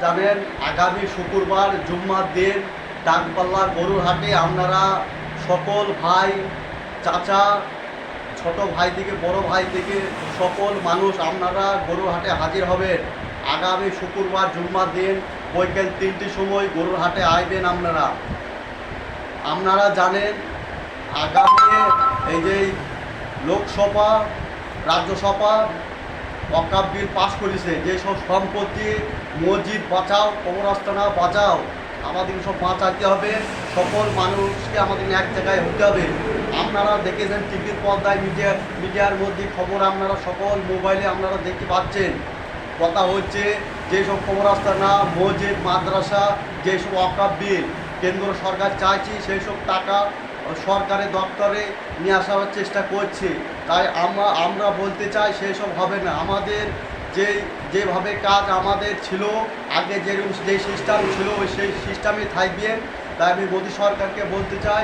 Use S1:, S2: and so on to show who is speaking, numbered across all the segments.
S1: জানেন আগামী শুক্রবার জুম্মার দিন ডাকবাল্লা গরুর হাটে আপনারা সকল ভাই, চাচা, ছোট ভাই থেকে বড় ভাই থেকে সকল মানুষ আপনারা গরুর হাটে হাজির হবেন। আগামী শুক্রবার জুম্মার দিন বৈকাল 3টের সময় গরুর হাটে আসবেন। আপনারা জানেন আগামী এই যে লোকসভা, রাজ্যসভা ওয়াকফ বিল পাস করেছে, যেসব সম্পত্তি মসজিদ বাঁচাও, কবরস্থানা বাঁচাও, আমাদের সব বাঁচাতে হবে। সকল মানুষকে আমাদের এক জায়গায় হতে হবে। আপনারা দেখেছেন টিভির পর্দায়, মিডিয়ার মধ্যে খবর আপনারা সকল মোবাইলে আপনারা দেখতে পাচ্ছেন। কথা হচ্ছে যেসব কবরস্থানা, মসজিদ, মাদ্রাসা, যেসব ওয়াকফ বিল কেন্দ্র সরকার চাইছে সেই সব টাকা সরকারের দপ্তরে নিয়ে আসার চেষ্টা করছে। তাই আমরা বলতে চাই সেই সব হবে না। আমাদের যেভাবে কাজ আমাদের ছিল আগে, যে সিস্টেম ছিল সেই সিস্টেমে থাকবে। তাই আমি মোদী সরকারকে বলতে চাই,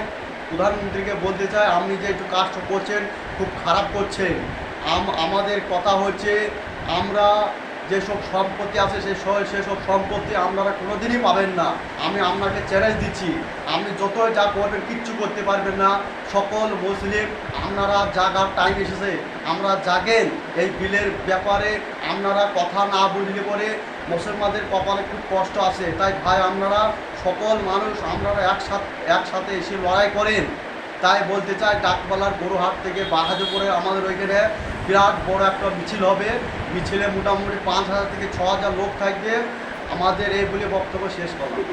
S1: প্রধানমন্ত্রীকে বলতে চাই, আপনি যে একটু কাজটা করছেন খুব খারাপ করছেন। আমাদের কথা হচ্ছে আমরা যেসব সম্পত্তি আছে সেসব সম্পত্তি আপনারা কোনোদিনই পাবেন না। আমি আপনাকে চ্যালেঞ্জ দিচ্ছি, আপনি যতই যা করবেন কিচ্ছু করতে পারবেন না। সকল মুসলিম আপনারা জাগার টাইম এসেছে, আমরা জাগেন। এই বিলের ব্যাপারে আপনারা কথা না বুঝলে পরে মুসলমানদের কপালে খুব কষ্ট আছে। তাই ভাই আপনারা সকল মানুষ আপনারা একসাথে এসে লড়াই করেন। তাই বলতে চাই ডাকবালার গরুহাট থেকে বাহাদুরপুরে আমাদের ওইখানে বিরাট বড় একটা মিছিল হবে। মিছিলে মোটামুটি 5,000 থেকে 6,000 লোক থাকবে। আমাদের এই বলে বক্তব্য শেষ করলাম।